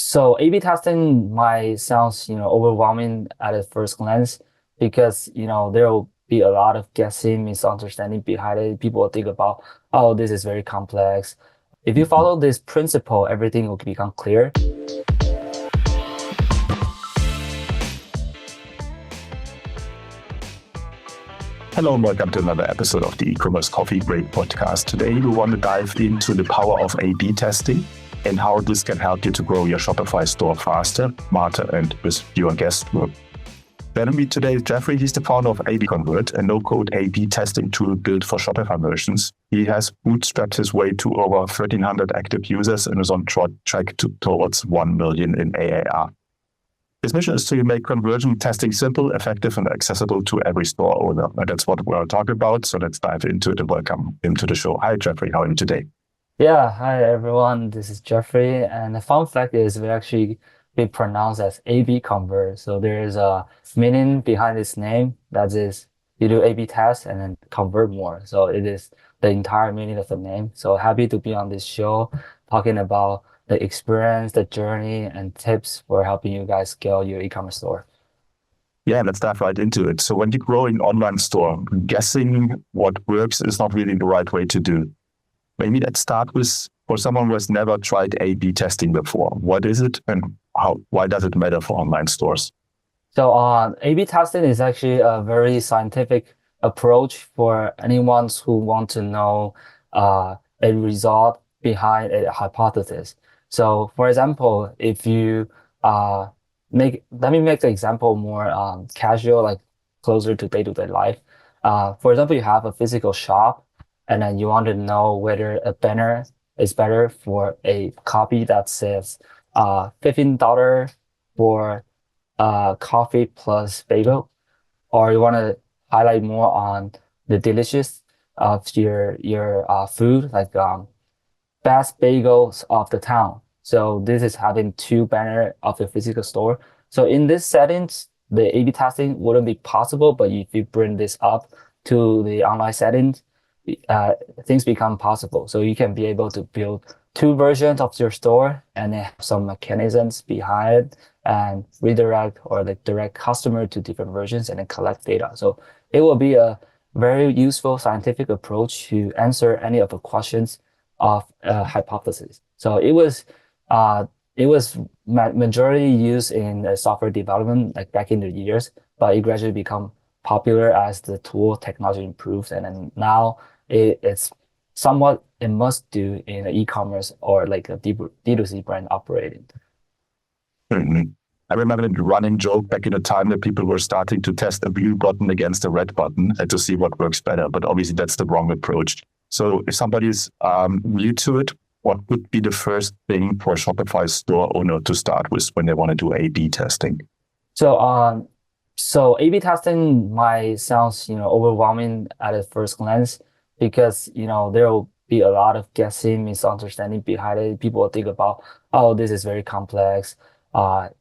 So A/B testing might sound, overwhelming at a first glance because, there will be a lot of guessing, misunderstanding behind it. People will think about, oh, this is very complex. If you follow this principle, everything will become clear. Hello and welcome to another episode of the Ecommerce Coffee Break podcast. Today we want to dive into the power of A/B testing and how this can help you to grow your Shopify store faster, smarter, and with fewer guesswork. Joining me today is Jeffrey. He's the founder of AB Convert, a no-code A/B testing tool built for Shopify merchants. He has bootstrapped his way to over 1,300 active users and is on track towards 1 million in AAR. His mission is to make conversion testing simple, effective, and accessible to every store owner. And that's what we're talking about. So let's dive into it and welcome him to the show. Hi, Jeffrey. How are you today? Yeah, hi everyone. This is Jeffrey, and the fun fact is we pronounce as A/B convert. So there is a meaning behind this name. That is, you do A/B test and then convert more. So it is the entire meaning of the name. So happy to be on this show, talking about the experience, the journey, and tips for helping you guys scale your e-commerce store. Yeah, let's dive right into it. So when you grow an online store, guessing what works is not really the right way to do. Maybe let's start with, for someone who has never tried A/B testing before, what is it and why does it matter for online stores? So A/B testing is actually a very scientific approach for anyone who want to know a result behind a hypothesis. So for example, if you let me make the example more casual, like closer to day-to-day life. For example, you have a physical shop and then you want to know whether a banner is better for a copy that says $15 for coffee plus bagel, or you want to highlight more on the delicious of your food, like best bagels of the town. So this is having two banner of the physical store. So in this settings, the A/B testing wouldn't be possible, but if you bring this up to the online settings, things become possible. So you can be able to build two versions of your store and then have some mechanisms behind it and redirect or like direct customer to different versions and then collect data. So it will be a very useful scientific approach to answer any of the questions of a hypothesis. So it was majority used in software development like back in the years, but it gradually become popular as the tool technology improves, and then now it's somewhat a must do in an e-commerce or like a D2C brand operating. Mhm. I remember the running joke back in the time that people were starting to test a blue button against a red button and to see what works better. But obviously that's the wrong approach. So if somebody's new to it, what would be the first thing for a Shopify store owner to start with when they want to do A/B testing? So A/B testing might sound, overwhelming at a first glance because, there will be a lot of guessing, misunderstanding behind it. People will think about, oh, this is very complex.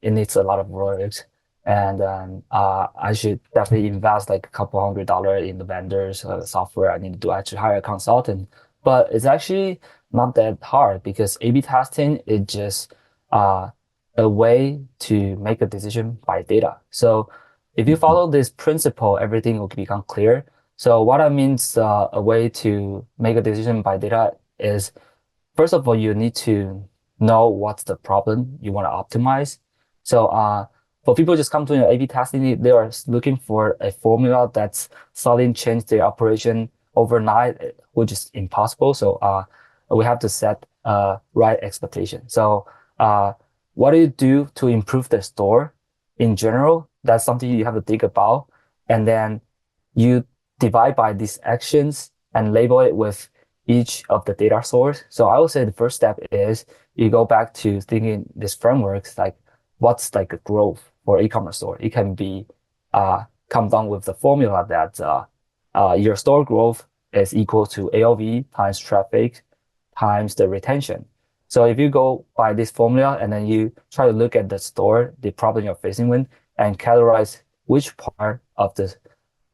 It needs a lot of work. And I should definitely invest like a couple $100 in the vendors software. I need to actually hire a consultant. But it's actually not that hard because A/B testing is just a way to make a decision by data. So if you follow this principle, everything will become clear. So what I mean a way to make a decision by data is, first of all, you need to know what's the problem you want to optimize. So for people just come to A/B testing, they are looking for a formula that's suddenly change their operation overnight, which is impossible. So we have to set right expectation. So what do you do to improve the store in general? That's something you have to think about. And then you divide by these actions and label it with each of the data source. So I would say the first step is you go back to thinking this frameworks, like what's like a growth for e-commerce store. It can be come down with the formula that your store growth is equal to AOV times traffic times the retention. So if you go by this formula and then you try to look at the store, the problem you're facing with, and categorize which part of the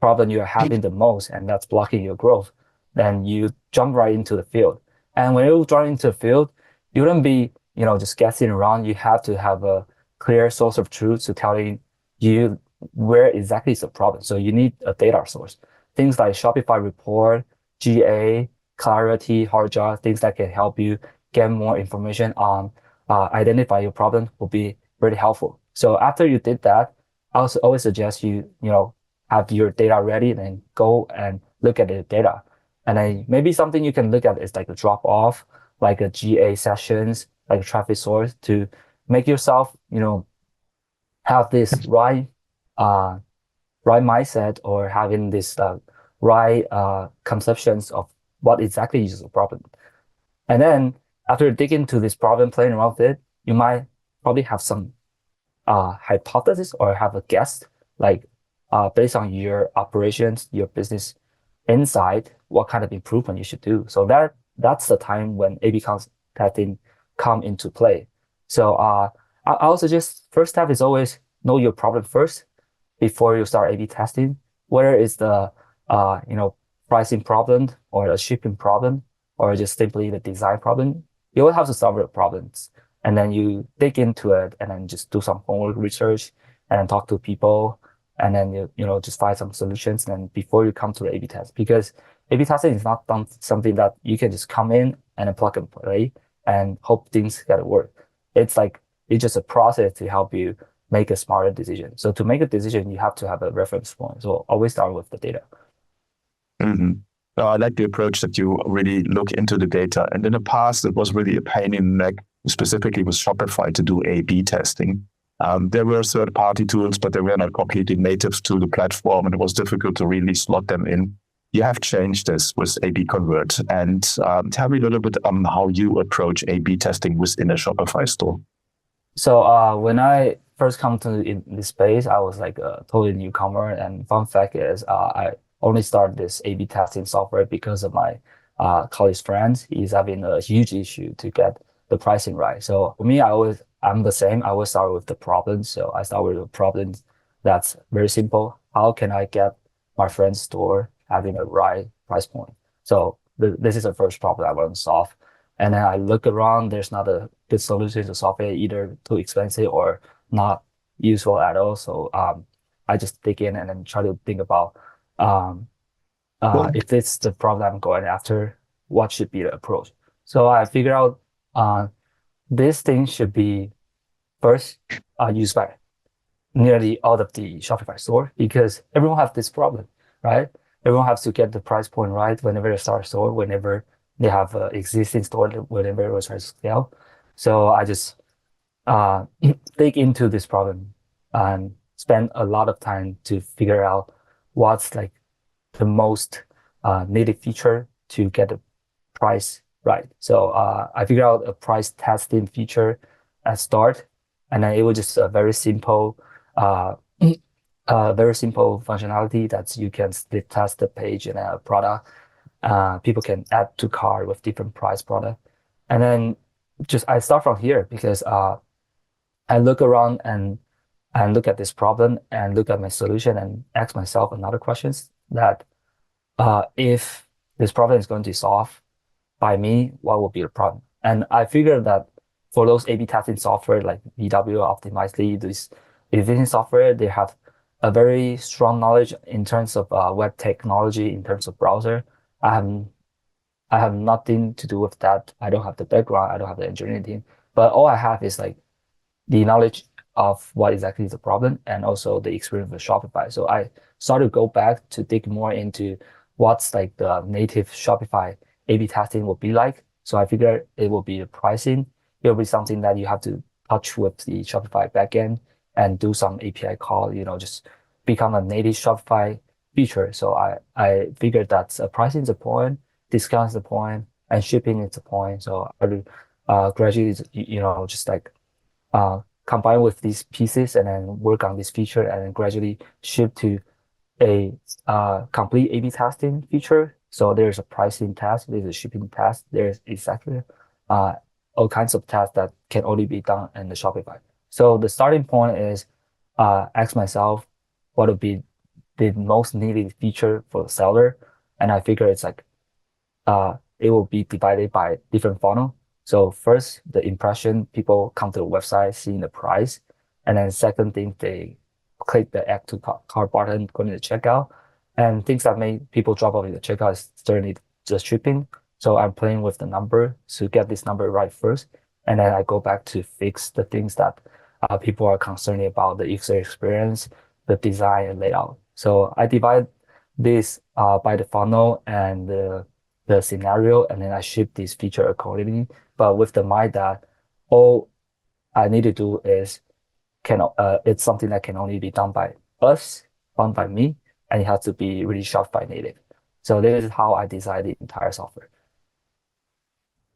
problem you're having the most and that's blocking your growth, then you jump right into the field. And when you jump into the field, you wouldn't be just guessing around. You have to have a clear source of truth to telling you where exactly is the problem. So you need a data source. Things like Shopify report, GA, Clarity, Hotjar, things that can help you get more information on identify your problem will be really helpful. So after you did that, I also always suggest you have your data ready and then go and look at the data. And then maybe something you can look at is like a drop off, like a GA sessions, like a traffic source to make yourself, have this uh, right mindset or having this right conceptions of what exactly is the problem. And then after digging into this problem, playing around with it, you might probably have some hypothesis or have a guess, like based on your operations, your business insight, what kind of improvement you should do. So that's the time when A/B testing come into play. So I also just first step is always know your problem first before you start A/B testing. Whether it's the pricing problem or a shipping problem or just simply the design problem, you will have to solve the problems and then you dig into it and then just do some homework research and then talk to people and then just find some solutions and then before you come to the A/B test because A/B testing is not something that you can just come in and then plug and play and hope things get work. It's like it's just a process to help you make a smarter decision. So to make a decision, you have to have a reference point. So always start with the data. Mm-hmm. No, I like the approach that you really look into the data. And in the past, it was really a pain in the neck, specifically with Shopify to do A/B testing. There were third-party tools, but they were not completely native to the platform, and it was difficult to really slot them in. You have changed this with A/B Convert. And tell me a little bit on how you approach A/B testing within a Shopify store. So when I first come to in this space, I was like a totally newcomer. And fun fact is, I only started this A/B testing software because of my college friends. He's having a huge issue to get the pricing right. So for me, I'm the same. I always start with the problem. So I start with a problem that's very simple. How can I get my friend's store having a right price point? So this is the first problem I want to solve. And then I look around, there's not a good solution to solve it, either too expensive or not useful at all. So I just dig in and then try to think about um, Well, if it's the problem I'm going after, what should be the approach. So I figure out this thing should be first used by nearly all of the Shopify store because everyone has this problem, right? Everyone has to get the price point right whenever they start a store, whenever they have an existing store, whenever they try to scale. So I just uh, dig into this problem and spend a lot of time to figure out what's like the most native feature to get the price right. So I figured out a price testing feature at start, and then it was just a uh, very simple functionality that you can split test the page in a product. People can add to cart with different price product, and then just I start from here because I look around and look at this problem and look at my solution and ask myself another questions that if this problem is going to solve by me, what would be the problem? And I figured that for those A/B testing software like VW, Optimizely, this editing software, they have a very strong knowledge in terms of web technology, in terms of browser. I have I have nothing to do with that. I don't have the background. I don't have the engineering team. But all I have is like the knowledge of what exactly is the problem and also the experience with Shopify. So I started to go back to dig more into what's like the native Shopify A/B testing will be like. So I figured it will be the pricing. It will be something that you have to touch with the Shopify backend and do some API call, just become a native Shopify feature. So I figured that pricing is the point, discount is the point, and shipping is the point. So I will gradually, just like combine with these pieces and then work on this feature and then gradually shift to a complete A/B testing feature. So there's a pricing test, there's a shipping test, there's exactly uh, all kinds of tests that can only be done in the Shopify. So the starting point is ask myself what would be the most needed feature for the seller. And I figure it's like it will be divided by different funnel. So first, the impression, people come to the website, seeing the price. And then second thing, they click the add to cart button, go to the checkout. And things that make people drop off in the checkout is certainly the shipping. So I'm playing with the number to get this number right first. And then I go back to fix the things that people are concerned about, the user experience, the design and layout. So I divide this by the funnel and the scenario, and then I ship this feature accordingly. But with the mind that all I need to do is it's something that can only be done by us, done by me, and it has to be really Shopify native. So this is how I design the entire software.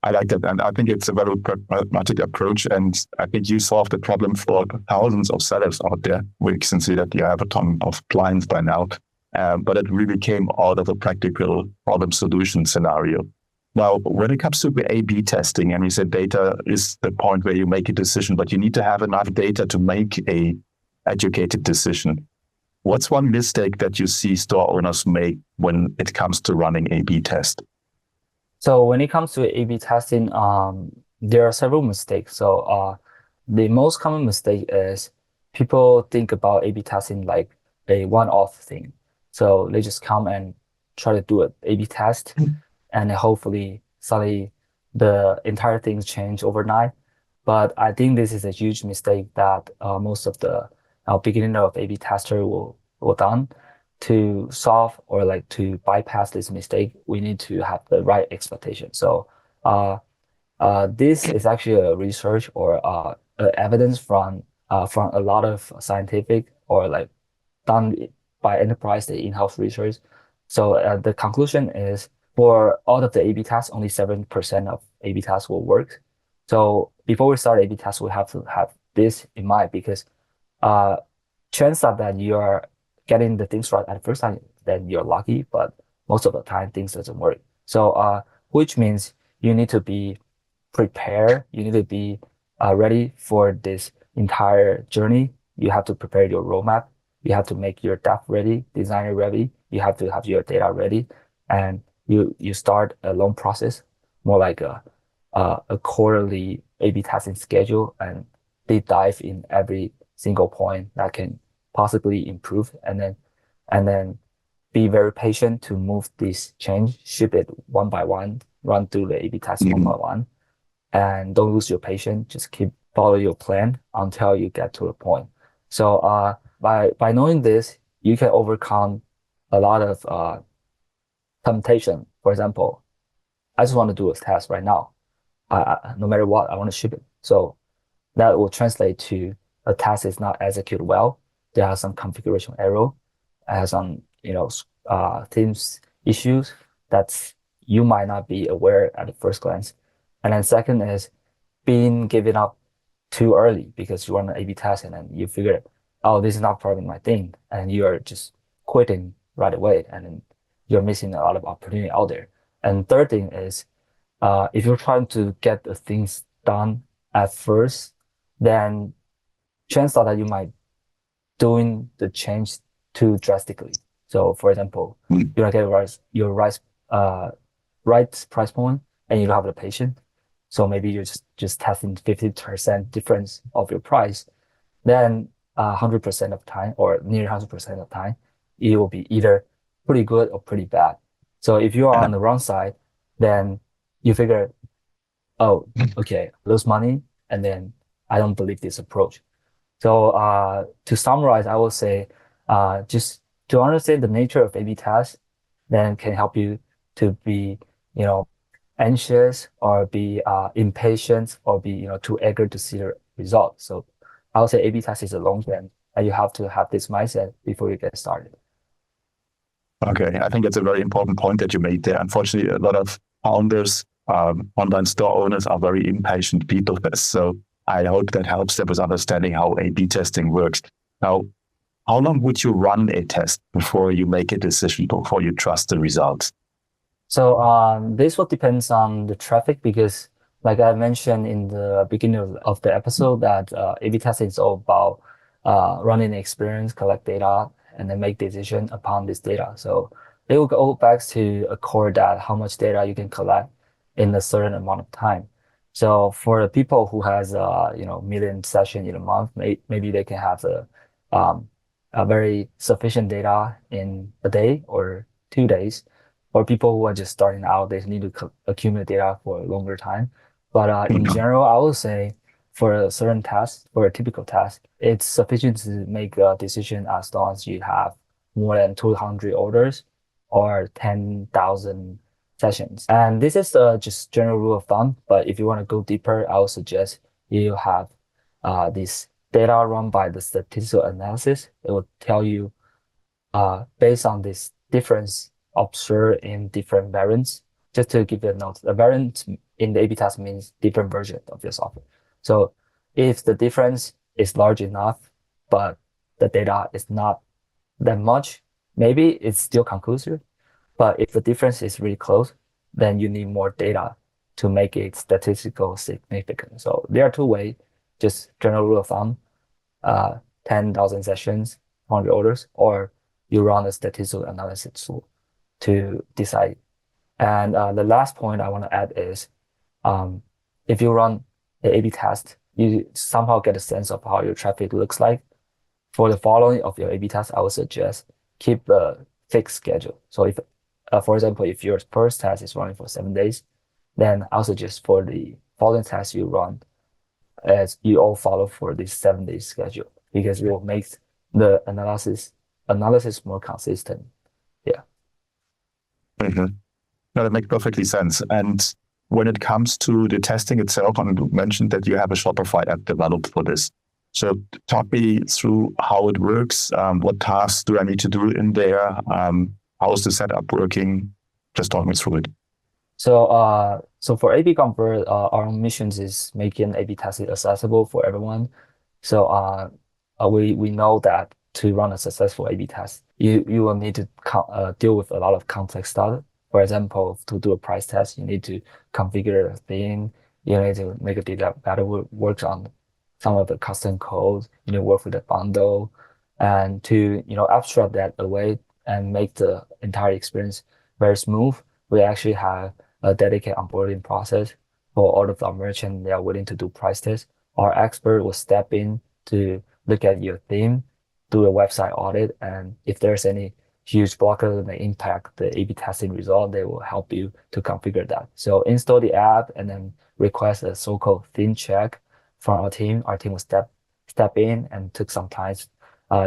I like that. And I think it's a very pragmatic approach. And I think you solved the problem for thousands of sellers out there. We can see that you have a ton of clients by now. But it really came out of a practical problem solution scenario. Now, when it comes to the A/B testing, and you said data is the point where you make a decision, but you need to have enough data to make a educated decision. What's one mistake that you see store owners make when it comes to running A/B test? So when it comes to A/B testing, there are several mistakes. So the most common mistake is people think about A/B testing like a one-off thing. So they just come and try to do an A/B test, and hopefully suddenly the entire things change overnight. But I think this is a huge mistake that most of the beginner of A/B tester will done. To solve or like to bypass this mistake, we need to have the right expectation. So this is actually a research or evidence from a lot of scientific or like done by enterprise, the in-house research. So the conclusion is for all of the A/B tests, only 7% of A/B tests will work. So before we start A/B tests, we have to have this in mind because uh, chances are that you are getting the things right at the first time, then you're lucky, but most of the time things doesn't work. So which means you need to be prepared. You need to be ready for this entire journey. You have to prepare your roadmap. You have to make your dev ready, designer ready. You have to have your data ready, and you start a long process, more like a quarterly A/B testing schedule, and deep dive in every single point that can possibly improve, and then be very patient to move this change, ship it one by one, run through the A/B test one by one, and don't lose your patience. Just keep follow your plan until you get to a point. So by knowing this, you can overcome a lot of temptation. For example, I just want to do a test right now. No matter what, I want to ship it. So that will translate to a task is not executed well. There are some configuration error, has some themes issues that you might not be aware at the first glance. And then second is being given up too early because you run an A/B test and then you figure, oh, this is not probably my thing, and you are just quitting right away, and then you're missing a lot of opportunity out there. And third thing is, if you're trying to get the things done at first, then chances are that you might doing the change too drastically. So for example, you don't get your right price point and you don't have the patience. So maybe you're just testing 50% difference of your price. Then 100% of time or near 100% of time, it will be either pretty good or pretty bad. So if you are on the wrong side, then you figure, oh, okay, lose money, and then I don't believe this approach. So to summarize, I will say just to understand the nature of A/B tests, then can help you to be, anxious or be impatient or be, too eager to see the result. So I would say A/B test is a long game, and you have to have this mindset before you get started. Okay, I think it's a very important point that you made there. Unfortunately, a lot of founders, online store owners are very impatient people. So I hope that helps them with understanding how A/B testing works. Now, how long would you run a test before you make a decision, before you trust the results? So this will depends on the traffic because, like I mentioned in the beginning of the episode, that A/B testing is all about running the experience, collect data, and then make decision upon this data. So it will go back to a core that how much data you can collect in a certain amount of time. So for the people who has million session in a month, maybe they can have um, a very sufficient data in a day or 2 days. For people who are just starting out, they need to accumulate data for a longer time. But in Mhm. general, I would say for a certain task, for a typical task, it's sufficient to make a decision as long as you have more than 200 orders or 10,000 sessions. And this is just general rule of thumb, but if you want to go deeper, I would suggest you have this data run by the statistical analysis. It will tell you based on this difference observed in different variants. Just to give you a note, the variant in the A/B test means different version of your software. So if the difference is large enough, but the data is not that much, maybe it's still conclusive. But if the difference is really close, then you need more data to make it statistical significant. So there are two ways, just general rule of thumb, 10,000 sessions, 100 orders, or you run a statistical analysis tool to decide. And the last point I want to add is um, if you run the A/B test, you somehow get a sense of how your traffic looks like. For the following of your A/B test, I would suggest keep a fixed schedule. So if, for example, if your first test is running for 7 days, then I'll suggest for the following test you run as you all follow for this 7 day schedule because it will make the analysis more consistent. Yeah. Mhm. No, that makes perfectly sense. And when it comes to the testing itself, and you mentioned that you have a Shopify app developed for this. So talk me through how it works. What tasks do I need to do in there? How is the setup working? Just talk me through it. So for A/B Convert, our missions is making A/B testing accessible for everyone. So we know that to run a successful A/B test, you will need to deal with a lot of complex stuff. For example, to do a price test, you need to configure a theme. You need to make a data that works on some of the custom codes. You need to work with the bundle, and to abstract that away and make the entire experience very smooth. We actually have a dedicated onboarding process for all of our merchants that are willing to do price tests. Our expert will step in to look at your theme, do a website audit, and if there's any huge blocker that may impact the A/B testing result, they will help you to configure that. So install the app and then request a so-called theme check from our team. Our team will step in and took some time,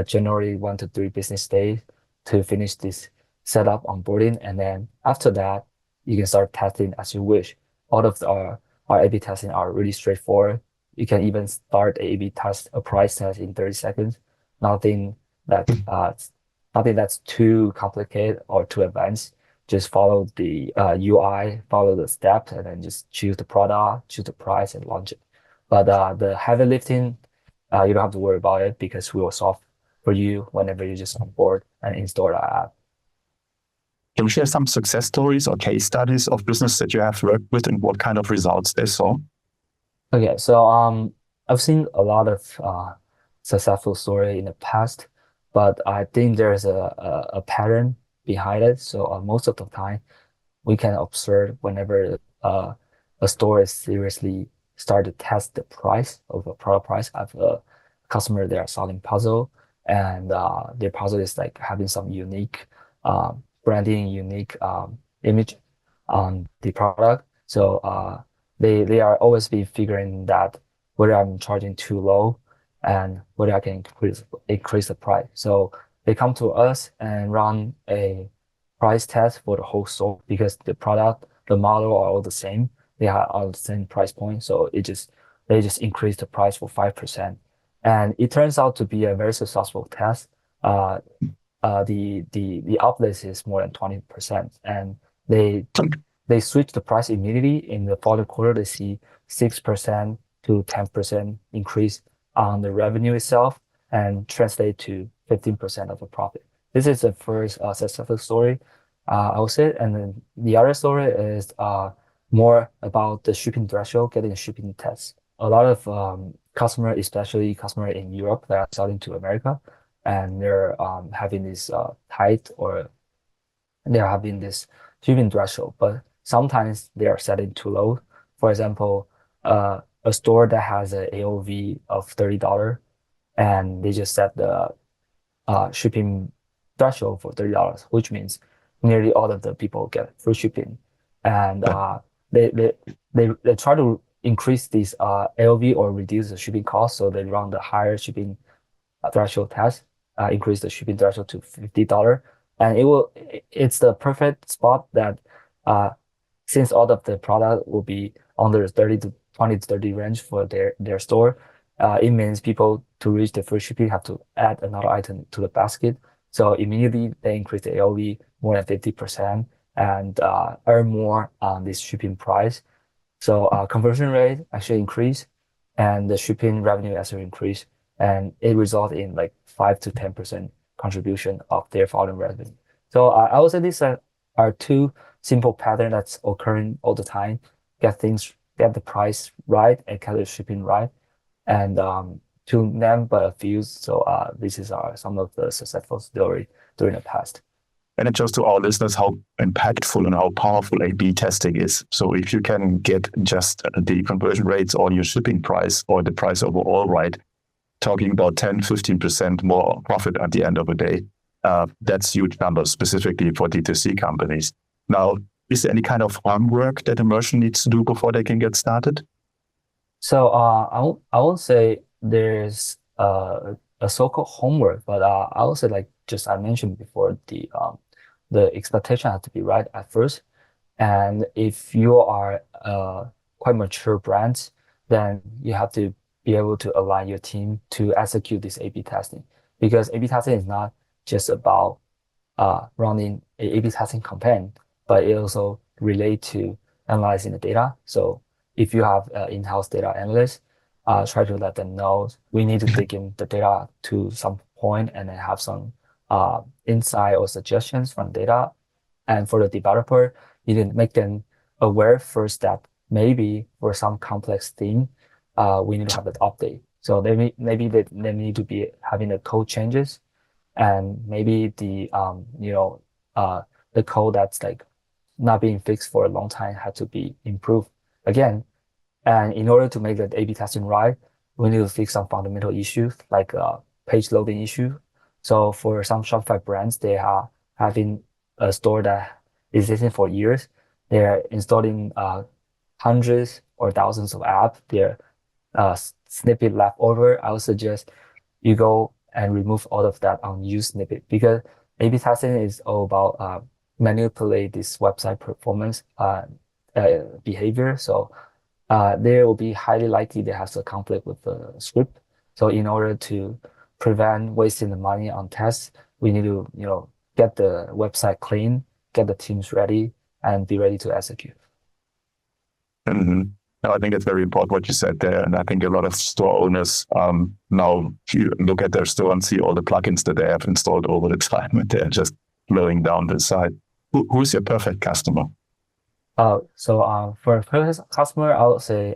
generally 1 to 3 business days to finish this setup onboarding. And then after that, you can start testing as you wish. All of our A/B testing are really straightforward. You can even start a A/B test, a price test in 30 seconds. Nothing that nothing that's too complicated or too advanced. Just follow the UI, follow the steps, and then just choose the product, choose the price, and launch it. But the heavy lifting, you don't have to worry about it because we will solve for you whenever you just onboard and install our app. Can you share some success stories or case studies of business that you have worked with and what kind of results they saw? Okay, so I've seen a lot of successful story in the past, but I think there's a pattern behind it. So most of the time, we can observe whenever a store is seriously start to test the price of a product price. I have a customer they are selling puzzle, and their puzzle is like having some unique branding, unique image on the product. So they are always be figuring that whether I'm charging too low and whether I can increase the price. So they come to us and run a price test for the whole store because the product, the model are all the same. They are all the same price point. So they just increase the price for 5%. And it turns out to be a very successful test. Uh, the uplift is more than 20%. And they they switch the price immediately. In the following quarter, they see 6% to 10% increase on the revenue itself and translate to 15% of the profit. This is the first successful story, I would say. And then the other story is more about the shipping threshold, getting a shipping test. A lot of customer, especially customer in Europe that are selling to America, and they're having this tight or they're having this shipping threshold, but sometimes they are setting too low. For example, a store that has a AOV of $30 and they just set the shipping threshold for $30, which means nearly all of the people get free shipping. And Yeah. they, they they try to increase this AOV or reduce the shipping cost, so they run the higher shipping threshold test, increase the shipping threshold to $50, and it's the perfect spot that uh, since all of the product will be under 30 to 20 to 30 range for their store, it means people to reach the free shipping have to add another item to the basket. So immediately they increase the AOV more than 50% and earn more on this shipping price. So conversion rate actually increase and the shipping revenue actually increase. And it results in like 5 to 10% contribution of their volume revenue. So I would say these are two simple pattern that's occurring all the time. Get the price right and get the shipping right. And to name but a few, so this is some of the successful story during the past. And it shows to our listeners how impactful and how powerful A/B testing is. So if you can get just the conversion rates on your shipping price or the price overall right, talking about 10, 15% more profit at the end of the day, that's huge numbers specifically for D2C companies. Now, is there any kind of homework that a merchant needs to do before they can get started? So I won't say there's a so-called homework, but I would say like just I mentioned before, the expectation has to be right at first. And if you are quite mature brands, then you have to be able to align your team to execute this A/B testing, because A/B testing is not just about running a A/B testing campaign, but it also relate to analyzing the data. So if you have in-house data analysts, try to let them know we need to dig in the data to some point and then have some insight or suggestions from data. And for the developer, you need to make them aware first that maybe for some complex thing, we need to have that update. So maybe they need to be having the code changes, and maybe the code that's like not being fixed for a long time had to be improved again. And in order to make the A/B testing right, we need to fix some fundamental issues like page loading issue. So for some Shopify brands, they are having a store that is existing for years. They're installing hundreds or thousands of apps. They're snippet left over. I would suggest you go and remove all of that unused snippet, because A/B testing is all about manipulate this website performance behavior. So there will be highly likely they have a conflict with the script. So in order to prevent wasting the money on tests, we need to, get the website clean, get the teams ready, and be ready to execute. Mm-hmm. No, I think it's very important what you said there. And I think a lot of store owners now look at their store and see all the plugins that they have installed over the time and they're just blowing down the site. Who's your perfect customer? So for a perfect customer, I would say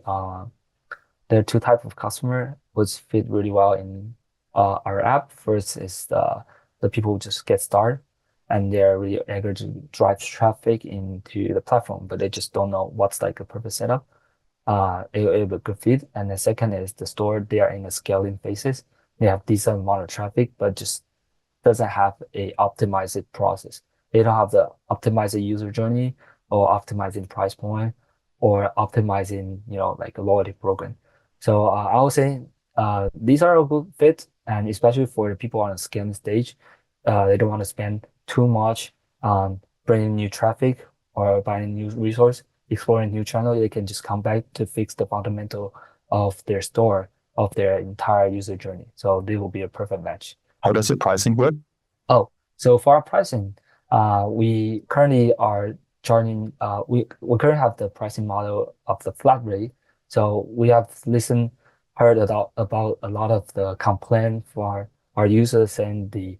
there are two types of customer which fit really well in our app. First is the people who just get started and they're really eager to drive traffic into the platform, but they just don't know what's like a perfect setup. It'll be a good fit. And the second is the store, they are in a scaling phases. They have decent amount of traffic, but just doesn't have a optimized process. They don't have the optimized user journey or optimizing price point or optimizing, like a loyalty program. So I would say these are a good fit, and especially for the people on a scaling stage, they don't want to spend too much on bringing new traffic or buying new resource, exploring new channel. They can just come back to fix the fundamental of their store, of their entire user journey. So they will be a perfect match. How does the pricing work? Oh, so for our pricing, we currently are charging, we currently have the pricing model of the flat rate. So we have heard about a lot of the complaint for our users saying the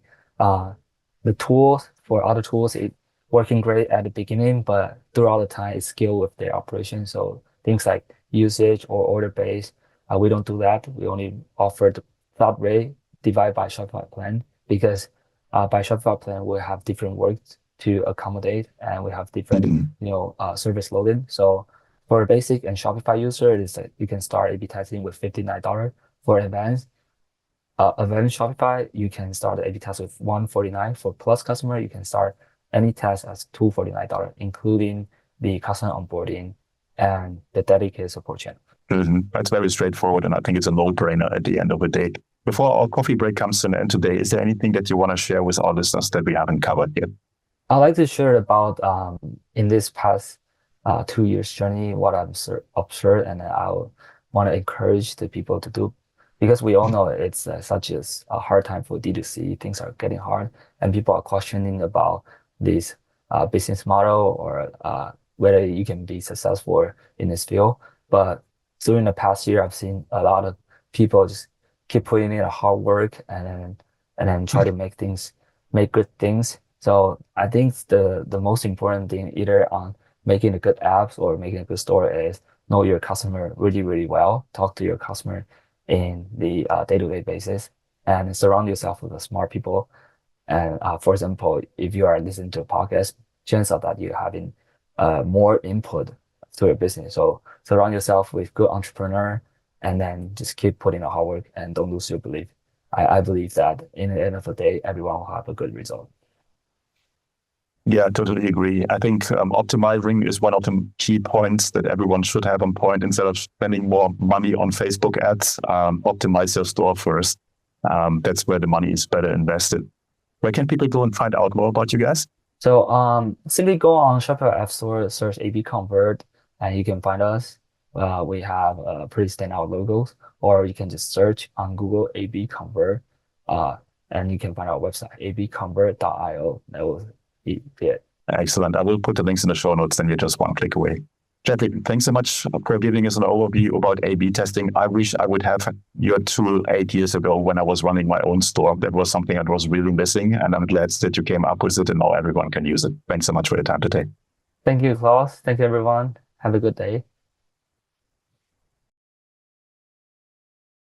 tools for other tools, it working great at the beginning, but throughout the time, it scale with their operation. So things like usage or order base, we don't do that. We only offer the flat rate divided by Shopify plan, because by Shopify plan, we have different works to accommodate and we have different, Mhm. service loading. So For a basic and Shopify user, it is like you can start A/B testing with $59. For advanced Shopify, you can start the A/B test with $149. For Plus customer, you can start any test as $249, including the customer onboarding and the dedicated support channel. That's very straightforward, and I think it's a no-brainer at the end of the day. Before our coffee break comes to an end today, is there anything that you want to share with our listeners that we haven't covered yet? I'd like to share about in this past 2 years journey what I've observed, and I want to encourage the people to do, because we all know it's such a hard time for D2C. Things are getting hard, and people are questioning about this business model or whether you can be successful in this field. But during the past year, I've seen a lot of people just keep putting in a hard work and then try to make good things. So I think the most important thing either on making a good apps or making a good store is know your customer really, really well, talk to your customer in the day-to-day basis, and surround yourself with the smart people. And for example, if you are listening to a podcast, chances are that you're having more input to your business. So surround yourself with good entrepreneur, and then just keep putting in hard work and don't lose your belief. I believe that in the end of the day, everyone will have a good result. Yeah, I totally agree. I think optimizing is one of the key points that everyone should have on point. Instead of spending more money on Facebook ads, optimize your store first. That's where the money is better invested. Where can people go and find out more about you guys? So simply go on Shopify App Store, search AB Convert, and you can find us. We have pretty standout logos, or you can just search on Google AB Convert, and you can find our website, abconvert.io. That will be it. Excellent. I will put the links in the show notes, then you're just one click away. Jeffrey, thanks so much for giving us an overview about A/B testing. I wish I would have your tool 8 years ago when I was running my own store. That was something that was really missing, and I'm glad that you came up with it and now everyone can use it. Thanks so much for your time today. Thank you, Klaus. Thank you, everyone. Have a good day.